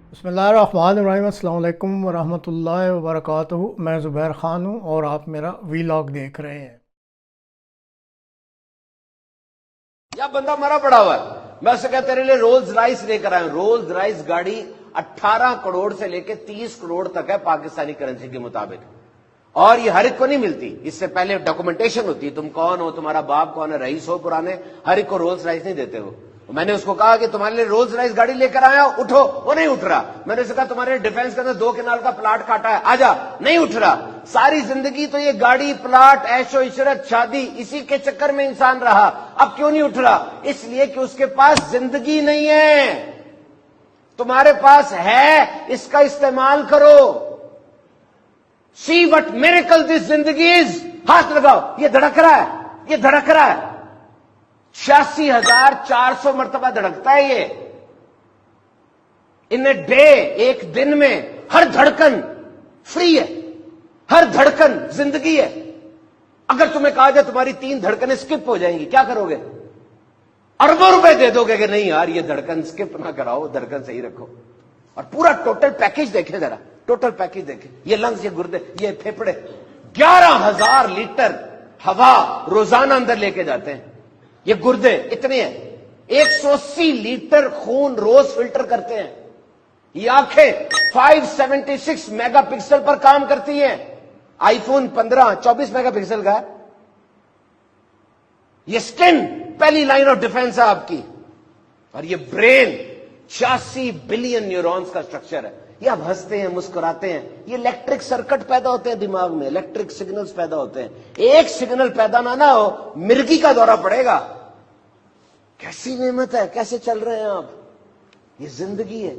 बिस्मिल्लाहिर्रहमानिर्रहीम। अस्सलाम वालेकुम वरहमतुल्लाहि वबरकातुहू। मैं ज़ुबैर ख़ान हूँ और आप मेरा वीलॉग देख रहे हैं। या बंदा मरा पड़ा हुआ है, मैं उससे कहता तेरे लिए रोल्स राइस लेकर आया हूं। रोल्स राइस गाड़ी 18 करोड़ से लेकर 30 करोड़ तक है पाकिस्तानी करेंसी के मुताबिक, और ये हर एक को नहीं मिलती। इससे पहले डॉक्यूमेंटेशन होती है, तुम कौन हो, तुम्हारा बाप कौन है, रईस हो पुराने, हर एक को रोल्स राइस नहीं देते हो। मैंने उसको कहा कि तुम्हारे लिए रोल्स राइस गाड़ी लेकर आया, उठो। वो नहीं उठ रहा। मैंने उससे कहा तुम्हारे डिफेंस के अंदर 2 कनाल का प्लाट काटा है, आजा। नहीं उठ रहा। सारी जिंदगी तो ये गाड़ी, प्लाट, ऐशो इशरत, शादी, इसी के चक्कर में इंसान रहा। अब क्यों नहीं उठ रहा? इसलिए कि उसके पास जिंदगी नहीं है। तुम्हारे पास है, इसका इस्तेमाल करो। सी वट मिरेकल दिस जिंदगी इज। हाथ लगाओ, ये धड़क रहा है, ये धड़क रहा है। 86,400 मरतबा धड़कता है ये इन ए डे। एक दिन में हर धड़कन फ्री है, हर धड़कन जिंदगी है। अगर तुम्हें कहा जाए तुम्हारी 3 धड़कनें स्किप हो जाएंगी, क्या करोगे? अरबों रुपए दे दोगे कि नहीं यार ये धड़कन स्किप ना कराओ, धड़कन सही रखो। और पूरा टोटल पैकेज देखे जरा, टोटल पैकेज देखे। ये लंग्स, ये गुर्दे, ये फेफड़े 11,000 लीटर हवा रोजाना अंदर लेके जाते हैं। ये गुर्दे इतने हैं, 180 लीटर खून रोज फिल्टर करते हैं। ये आंखें 576 मेगापिक्सल पर काम करती हैं। आईफोन 15 24 मेगापिक्सल का है। ये स्किन पहली लाइन ऑफ डिफेंस है आपकी। और ये ब्रेन 86 बिलियन न्यूरॉन्स का स्ट्रक्चर है। ये आप हंसते हैं, मुस्कुराते हैं, ये इलेक्ट्रिक सर्किट पैदा होते हैं दिमाग में, इलेक्ट्रिक सिग्नल्स पैदा होते हैं। एक सिग्नल पैदा ना हो, मिर्गी का दौरा पड़ेगा। कैसी नेमत है, कैसे चल रहे हैं आप? ये जिंदगी है,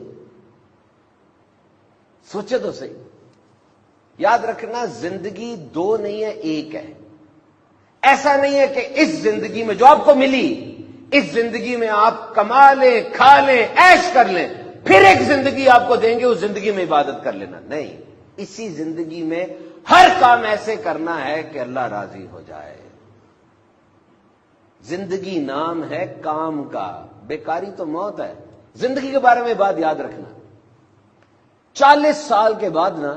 सोचे तो सही। याद रखना, जिंदगी 2 नहीं है, 1 है। ऐसा नहीं है कि इस जिंदगी में जो आपको मिली, इस जिंदगी में आप कमा लें, खा लें, ऐश कर लें, फिर एक जिंदगी आपको देंगे, उस जिंदगी में इबादत कर लेना। नहीं, इसी जिंदगी में हर काम ऐसे करना है कि अल्लाह राजी हो जाए। जिंदगी नाम है काम का, बेकारी तो मौत है। जिंदगी के बारे में बात याद रखना। 40 साल के बाद ना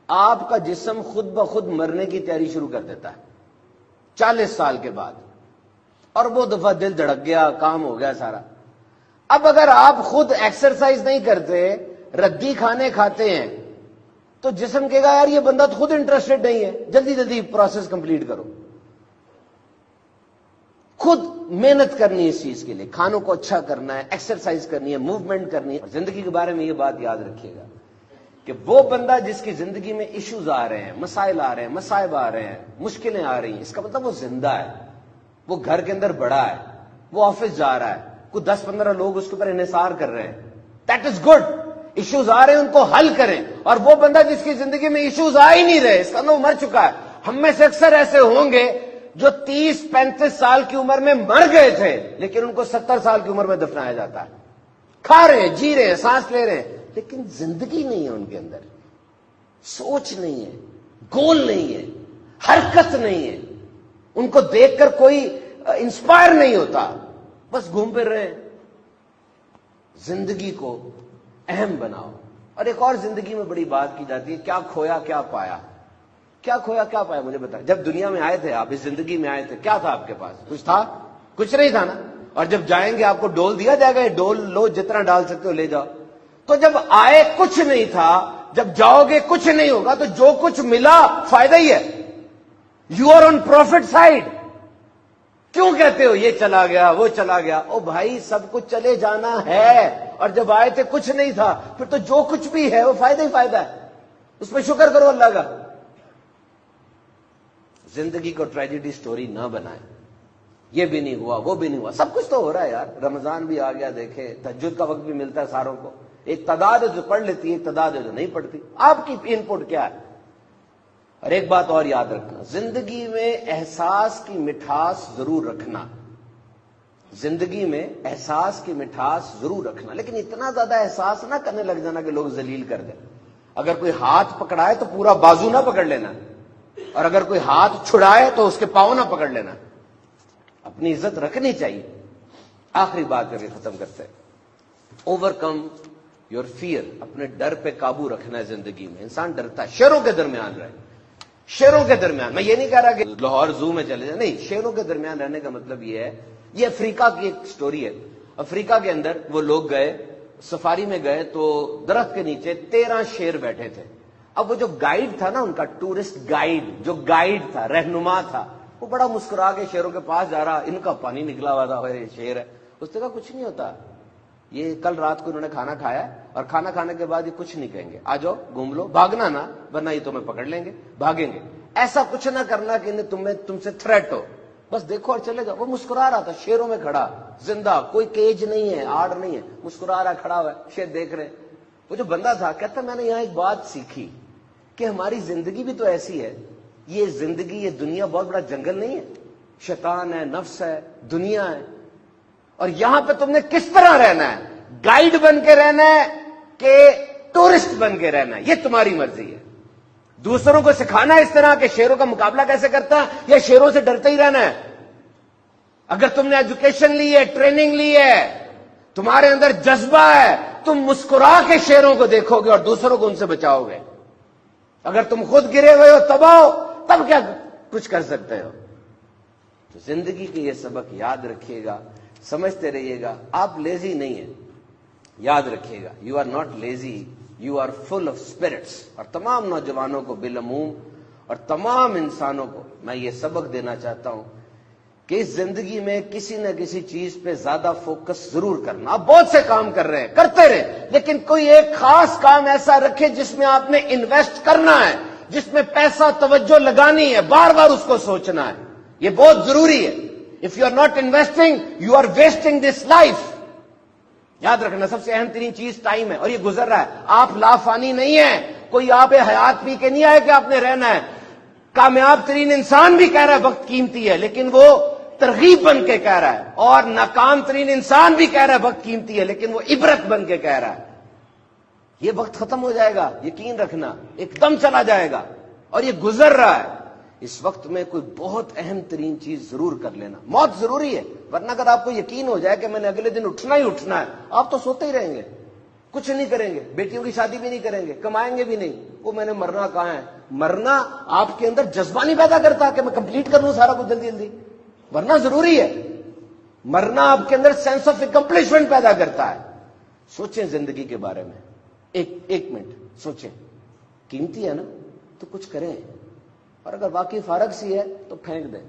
आपका जिस्म खुद ब खुद मरने की तैयारी शुरू कर देता है। 40 साल के बाद, और वो दफा दिल धड़क गया, काम हो गया सारा। अब अगर आप खुद एक्सरसाइज नहीं करते, रद्दी खाने खाते हैं, तो जिस्म कहेगा यार ये बंदा तो खुद इंटरेस्टेड नहीं है, जल्दी जल्दी प्रोसेस कंप्लीट करो। खुद मेहनत करनी है इस चीज के लिए, खानों को अच्छा करना है, एक्सरसाइज करनी है, मूवमेंट करनी है। और जिंदगी के बारे में ये बात याद रखिएगा कि वो बंदा जिसकी जिंदगी में इश्यूज आ रहे हैं, मसाइल आ रहे हैं, मसाइब आ रहे हैं, मुश्किलें आ रही हैं, इसका मतलब वो जिंदा है, वो घर के अंदर बड़ा है, वो ऑफिस जा रहा है, कुछ 10-15 लोग उसके ऊपर इन्हिसार कर रहे हैं। That is good. इश्यूज आ रहे हैं, उनको हल करें। और वो बंदा जिसकी जिंदगी में इश्यूज आ ही नहीं रहे, इसका मतलब मर चुका है। हम में से अक्सर ऐसे होंगे जो 30-35 साल की उम्र में मर गए थे, लेकिन उनको 70 साल की उम्र में दफनाया जाता है। खा रहे हैं, जी रहे हैं, सांस ले रहे हैं, लेकिन जिंदगी नहीं है उनके अंदर, सोच नहीं है, गोल नहीं है, हरकत नहीं है, उनको देखकर कोई इंस्पायर नहीं होता, बस घूम फिर रहे हैं। जिंदगी को अहम बनाओ। और एक और जिंदगी में बड़ी बात की जाती है, क्या खोया क्या पाया। क्या खोया क्या पाया, मुझे बताएं। जब दुनिया में आए थे आप, इस जिंदगी में आए थे, क्या था आपके पास? कुछ था? कुछ नहीं था ना। और जब जाएंगे आपको डोल दिया जाएगा, ये डोल लो, जितना डाल सकते हो ले जाओ। तो जब आए कुछ नहीं था, जब जाओगे कुछ नहीं होगा, तो जो कुछ मिला फायदा ही है। You are on profit side. क्यों कहते हो ये चला गया, वो चला गया? ओ भाई, सब कुछ चले जाना है। और जब आए थे कुछ नहीं था, फिर तो जो कुछ भी है वो फायदा ही फायदा है। उसमें शुक्र करो अल्लाह का। जिंदगी को ट्रेजेडी स्टोरी ना बनाए। ये भी नहीं हुआ, वो भी नहीं हुआ, सब कुछ तो हो रहा है यार। रमजान भी आ गया, देखे, तहज्जुद का वक्त भी मिलता है सारों को। एक तादाद है जो पढ़ लेती है, एक तादाद है जो नहीं पढ़ती। आपकी इनपुट क्या है? और एक बात और याद रखना, जिंदगी में एहसास की मिठास जरूर रखना। जिंदगी में एहसास की मिठास जरूर रखना, लेकिन इतना ज्यादा एहसास ना करने लग जाना कि लोग जलील कर दें। अगर कोई हाथ पकड़ाए तो पूरा बाजू ना पकड़ लेना, और अगर कोई हाथ छुड़ाए तो उसके पांव ना पकड़ लेना। अपनी इज्जत रखनी चाहिए। आखिरी बात करके खत्म करते हैं। ओवरकम योर फियर, अपने डर पे काबू रखना है जिंदगी में। इंसान डरता है, शेरों के दरमियान रहे, शेरों के दरमियान। मैं ये नहीं कह रहा कि लाहौर जू में चले जाए, नहीं, शेरों के दरमियान रहने का मतलब ये है, ये अफ्रीका की एक स्टोरी है। अफ्रीका के अंदर वो लोग गए, सफारी में गए, तो दरख्त के नीचे 13 शेर बैठे थे। अब वो जो गाइड था ना उनका, टूरिस्ट गाइड, जो गाइड था, रहनुमा था, वो बड़ा मुस्कुरा के शेरों के पास जा रहा, इनका पानी निकला हुआ था, ये शेर है। उसने कहा कुछ नहीं होता, ये कल रात को इन्होंने खाना खाया और खाना खाने के बाद ये कुछ नहीं कहेंगे, आ जाओ घूम लो, भागना ना वरना ये तुम्हें पकड़ लेंगे, भागेंगे। ऐसा कुछ ना करना कि तुमसे थ्रेट हो, बस देखो और चले जाओ। वो मुस्कुरा रहा था शेरों में खड़ा, जिंदा, कोई केज नहीं है, आड़ नहीं है, मुस्कुरा रहा, खड़ा हुआ है, शेर देख रहे। वो जो बंदा था कहता मैंने यहां एक बात सीखी कि हमारी जिंदगी भी तो ऐसी है, ये जिंदगी, ये दुनिया बहुत बड़ा जंगल नहीं है, शैतान है, नफ्स है, दुनिया है, और यहां पे तुमने किस तरह रहना है, गाइड बन के रहना है कि टूरिस्ट बन के रहना है, ये तुम्हारी मर्जी है। दूसरों को सिखाना है इस तरह के शेरों का मुकाबला कैसे करता है, या शेरों से डरते ही रहना है। अगर तुमने एजुकेशन ली है, ट्रेनिंग ली है, तुम्हारे अंदर जज्बा है, तुम मुस्कुरा के शेरों को देखोगे और दूसरों को उनसे बचाओगे। अगर तुम खुद गिरे हुए हो, तबाह, तब क्या कुछ कर सकते हो। तो जिंदगी के ये सबक याद रखिएगा, समझते रहिएगा। आप लेजी नहीं है, याद रखिएगा, you are not lazy, you are full of spirits. और तमाम नौजवानों को बिलमूम और तमाम इंसानों को मैं ये सबक देना चाहता हूं कि इस जिंदगी में किसी न किसी चीज पे ज्यादा फोकस जरूर करना। आप बहुत से काम कर रहे हैं, करते रहे, लेकिन कोई एक खास काम ऐसा रखे जिसमें आपने इन्वेस्ट करना है, जिसमें पैसा तवज्जो लगानी है, बार बार उसको सोचना है, ये बहुत जरूरी है। If you are not investing, you are wasting this life. याद रखना, सबसे अहम तरीन चीज टाइम है, और ये गुजर रहा है। आप लाफानी नहीं है, कोई आप हयात पी के नहीं आए कि आपने रहना है। कामयाब तरीन इंसान भी कह रहा है वक्त कीमती है, लेकिन वो तरगीब बन के कह रहा है, और नाकाम तरीन इंसान भी कह रहा है वक्त कीमती है, लेकिन वो इबरत बन के कह रहा है। ये वक्त खत्म हो जाएगा, यकीन रखना, एकदम चला जाएगा, और ये गुजर रहा है। इस वक्त में कोई बहुत अहम तरीन चीज जरूर कर लेना। मौत जरूरी है, वरना अगर आपको यकीन हो जाए कि मैंने अगले दिन उठना ही उठना है, आप तो सोते ही रहेंगे, कुछ नहीं करेंगे, बेटियों की शादी भी नहीं करेंगे, कमाएंगे भी नहीं। वो मैंने मरना कहां है, मरना आपके अंदर जज्बा नहीं पैदा करता कि मैं कंप्लीट कर लूं सारा कुछ जल्दी जल्दी, वरना जरूरी है। मरना आपके अंदर सेंस ऑफ एकम्प्लिशमेंट पैदा करता है। सोचें जिंदगी के बारे में, एक मिनट सोचें, कीमती है ना, तो कुछ करें, और अगर वाकई फारग सी है तो फेंक दें।